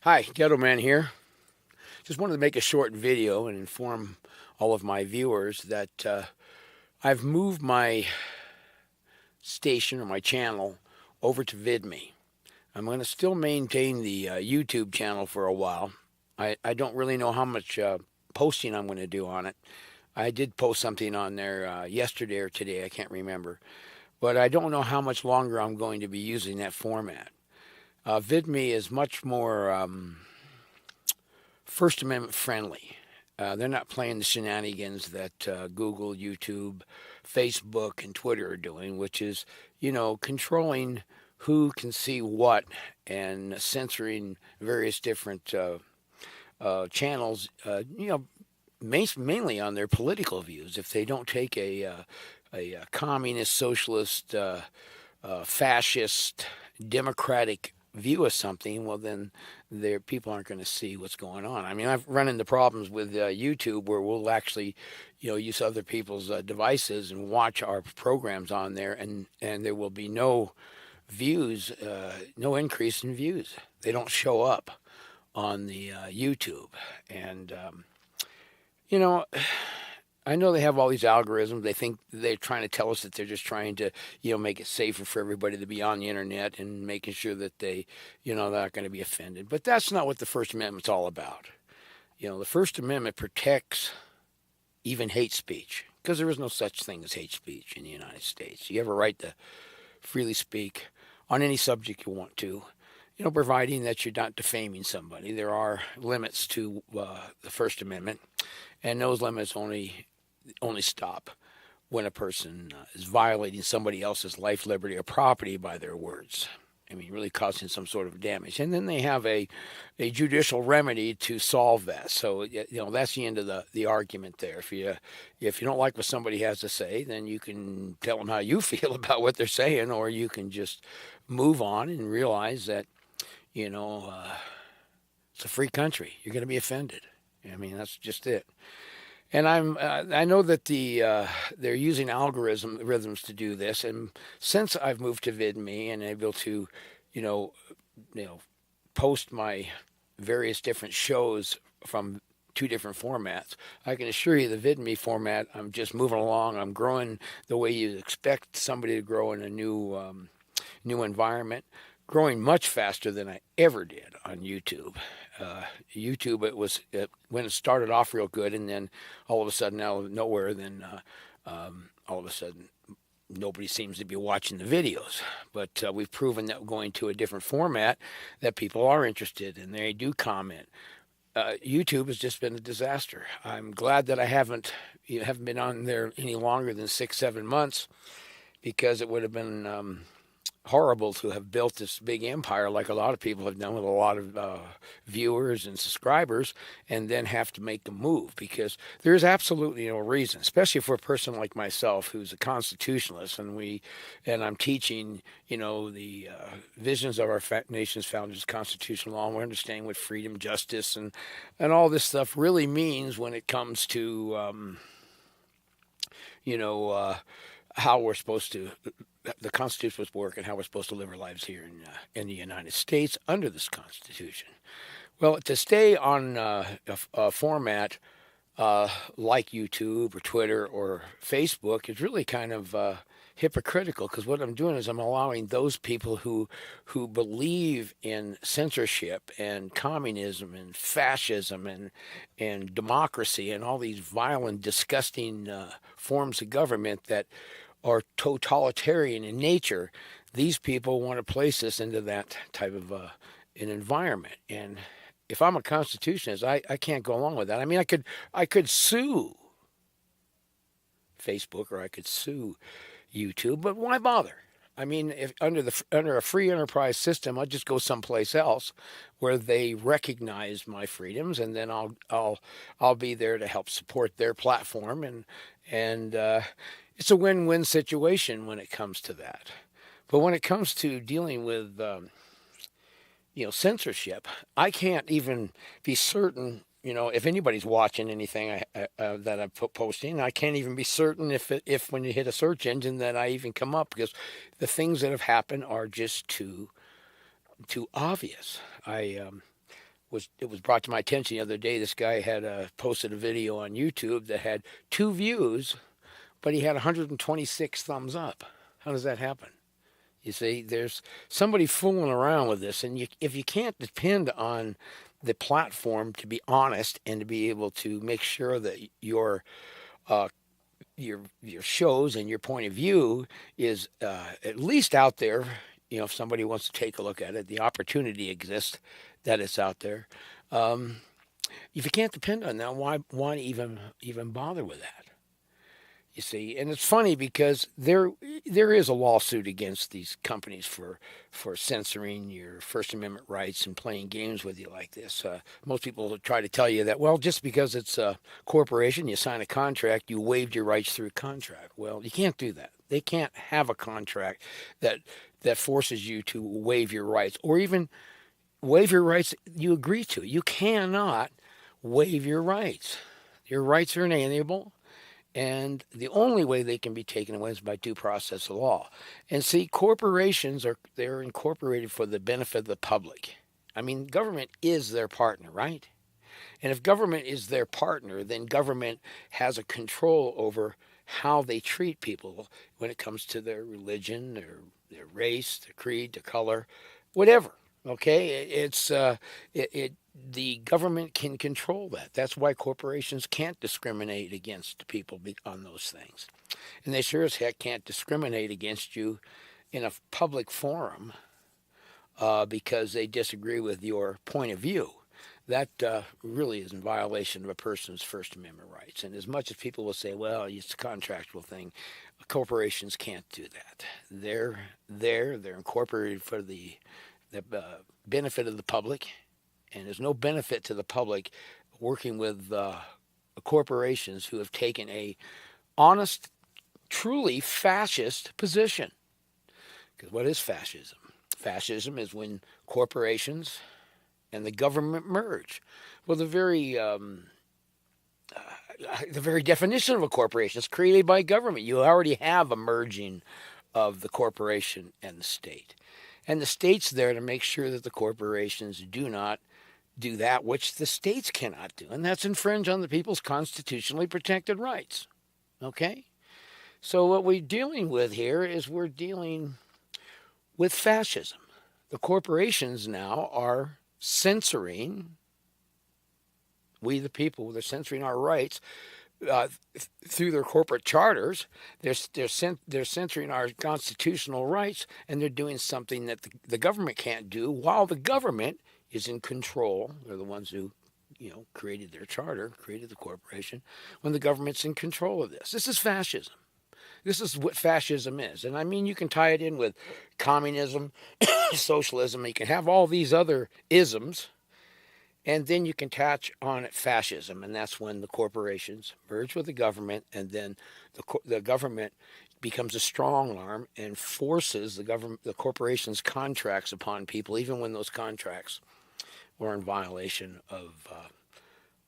Hi, Ghetto Man here. Just wanted to make a short video and inform all of my viewers that I've moved my station or my channel over to VidMe. I'm going to still maintain the YouTube channel for a while. I don't really know how much posting I'm going to do on it. I did post something on there yesterday or today, I can't remember. But I don't know how much longer I'm going to be using that format. VidMe is much more First Amendment friendly. They're not playing the shenanigans that Google, YouTube, Facebook, and Twitter are doing, which is, controlling who can see what and censoring various different channels, mainly on their political views. If they don't take a communist, socialist, fascist, democratic view of something, well, then their people aren't going to see what's going on. I mean, I've run into problems with YouTube where we'll actually, use other people's devices and watch our programs on there, and there will be no views, no increase in views. They don't show up on the YouTube, and you know, I know they have all these algorithms. They think they're trying to tell us that they're just trying to, make it safer for everybody to be on the internet and making sure that they're not going to be offended. But that's not what the First Amendment's all about. The First Amendment protects even hate speech because there is no such thing as hate speech in the United States. You have a right to freely speak on any subject you want to. Providing that you're not defaming somebody. There are limits to the First Amendment, and those limits only stop when a person is violating somebody else's life, liberty, or property by their words. I mean, really causing some sort of damage. And then they have a judicial remedy to solve that. So, that's the end of the argument there. If you don't like what somebody has to say, then you can tell them how you feel about what they're saying, or you can just move on and realize that, it's a free country. You're going to be offended. I mean, that's just it. And I know that they're using algorithms to do this. And since I've moved to VidMe and able to, you know, post my various different shows from two different formats, I can assure you the VidMe format, I'm just moving along. I'm growing the way you expect somebody to grow in a new environment, growing much faster than I ever did on YouTube. YouTube, when it started off real good, and then all of a sudden, out of nowhere, then all of a sudden, nobody seems to be watching the videos. But we've proven that going to a different format, that people are interested and they do comment. YouTube has just been a disaster. I'm glad that I haven't been on there any longer than 6-7 months, because it would have been horrible to have built this big empire like a lot of people have done with a lot of viewers and subscribers, and then have to make the move, because there's absolutely no reason, especially for a person like myself who's a constitutionalist, and I'm teaching the visions of our nation's founders' constitutional law, and we're understanding what freedom, justice, and all this stuff really means when it comes to how we're supposed to, the Constitution was work, and how we're supposed to live our lives here in the United States under this Constitution. Well, to stay on a format like YouTube or Twitter or Facebook is really kind of hypocritical, because what I'm doing is I'm allowing those people who believe in censorship and communism and fascism and democracy and all these violent, disgusting forms of government that are totalitarian in nature. These people want to place us into that type of an environment. And if I'm a constitutionalist, I can't go along with that. I mean, I could sue Facebook, or I could sue YouTube, but why bother? I mean, if under a free enterprise system, I'll just go someplace else where they recognize my freedoms, and then I'll be there to help support their platform, and it's a win-win situation when it comes to that. But when it comes to dealing with censorship, I can't even be certain. If anybody's watching anything that I'm posting, I can't even be certain if when you hit a search engine that I even come up, because the things that have happened are just too obvious. it was brought to my attention the other day. This guy had posted a video on YouTube that had 2 views, but he had 126 thumbs up. How does that happen? You see, there's somebody fooling around with this, and if you can't depend on the platform to be honest and to be able to make sure that uh, your shows and your point of view is at least out there. If somebody wants to take a look at it, the opportunity exists that it's out there. Um, if you can't depend on that, why even bother with that? You see, and it's funny because there is a lawsuit against these companies for censoring your First Amendment rights and playing games with you like this. Most people try to tell you that, well, just because it's a corporation, you sign a contract, you waived your rights through a contract. Well, you can't do that. They can't have a contract that forces you to waive your rights, or even waive your rights you agree to. You cannot waive your rights. Your rights are inalienable. And the only way they can be taken away is by due process of law. And see, corporations they're incorporated for the benefit of the public. I mean, government is their partner, right? And if government is their partner, then government has a control over how they treat people when it comes to their religion, their race, their creed, their color, whatever. Okay, the government can control that. That's why corporations can't discriminate against people on those things, and they sure as heck can't discriminate against you in a public forum because they disagree with your point of view. That really is in violation of a person's First Amendment rights. And as much as people will say, well, it's a contractual thing, corporations can't do that. They're incorporated for the benefit of the public, and there's no benefit to the public working with corporations who have taken a honest, truly fascist position. Because what is fascism? Fascism is when corporations and the government merge. Well, the very definition of a corporation is created by government. You already have a merging of the corporation and the state. And the state's there to make sure that the corporations do not do that which the states cannot do, and that's infringe on the people's constitutionally protected rights. Okay? So what we're dealing with here is we're dealing with fascism. The corporations now are censoring, we the people, they're censoring our rights uh, through their corporate charters. They're censoring our constitutional rights, and they're doing something that the government can't do while the government is in control. They're the ones who, created their charter, created the corporation, when the government's in control of this. This is fascism. This is what fascism is. And I mean, you can tie it in with communism, socialism. You can have all these other isms, and then you can attach on it fascism, and that's when the corporations merge with the government, and then the government becomes a strong arm and forces the corporations' contracts upon people, even when those contracts were in violation of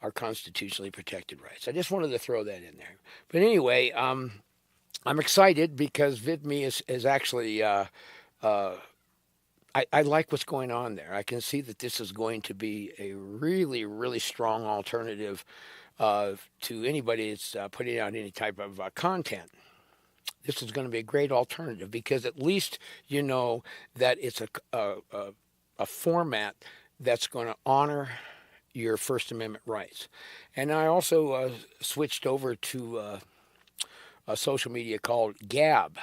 our constitutionally protected rights. I just wanted to throw that in there. But anyway, I'm excited because VidMe is actually. I like what's going on there. I can see that this is going to be a really, really strong alternative to anybody that's putting out any type of content. This is going to be a great alternative because at least you know that it's a format that's going to honor your First Amendment rights. And I also switched over to a social media called Gab.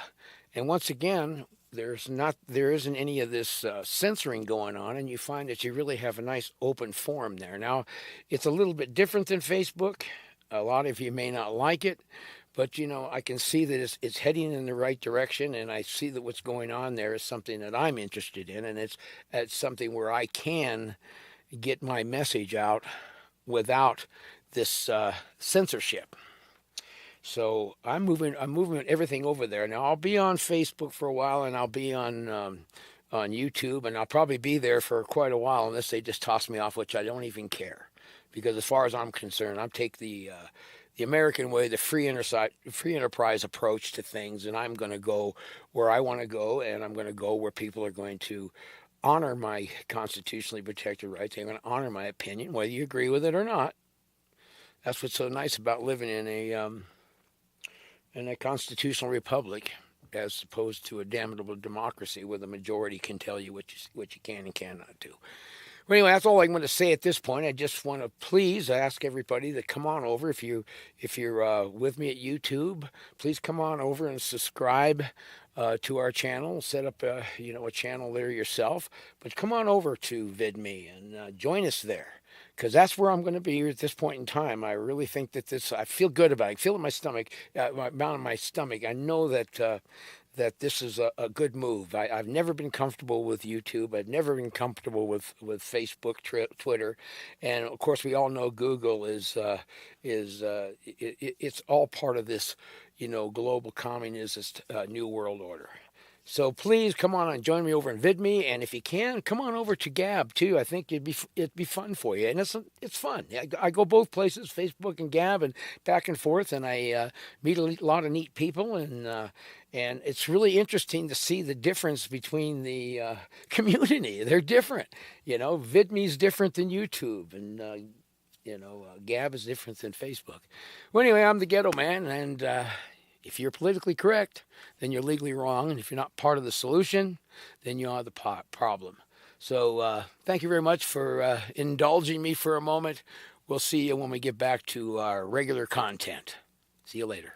And once again, there isn't any of this censoring going on, and you find that you really have a nice open forum there. Now, it's a little bit different than Facebook. A lot of you may not like it, but I can see that it's heading in the right direction, and I see that what's going on there is something that I'm interested in, and it's something where I can get my message out without this censorship. So I'm moving everything over there. Now I'll be on Facebook for a while, and I'll be on YouTube, and I'll probably be there for quite a while unless they just toss me off, which I don't even care, because as far as I'm concerned, I take the American way, the free enterprise approach to things, and I'm going to go where I want to go, and I'm going to go where people are going to honor my constitutionally protected rights. I'm going to honor my opinion, whether you agree with it or not. That's what's so nice about living in a constitutional republic, as opposed to a damnable democracy where the majority can tell you what you can and cannot do. Well, anyway, that's all I'm going to say at this point. I just want to please ask everybody to come on over. If you're with me at YouTube, please come on over and subscribe to our channel. Set up a channel there yourself. But come on over to VidMe and join us there, because that's where I'm going to be at this point in time. I really think that I feel good about it. I feel it in my stomach, down in my stomach. I know that this is a good move. I've never been comfortable with YouTube. I've never been comfortable with Facebook, Twitter, and of course we all know Google it's all part of this, global communist new world order. So please come on and join me over in VidMe, and if you can, come on over to Gab too. I think it'd be fun for you, and it's fun. I go both places, Facebook and Gab, and back and forth, and I meet a lot of neat people, and it's really interesting to see the difference between the community. They're different, VidMe's different than YouTube, and Gab is different than Facebook. Well, anyway, I'm the Ghetto Man, and if you're politically correct, then you're legally wrong. And if you're not part of the solution, then you are the problem. So thank you very much for indulging me for a moment. We'll see you when we get back to our regular content. See you later.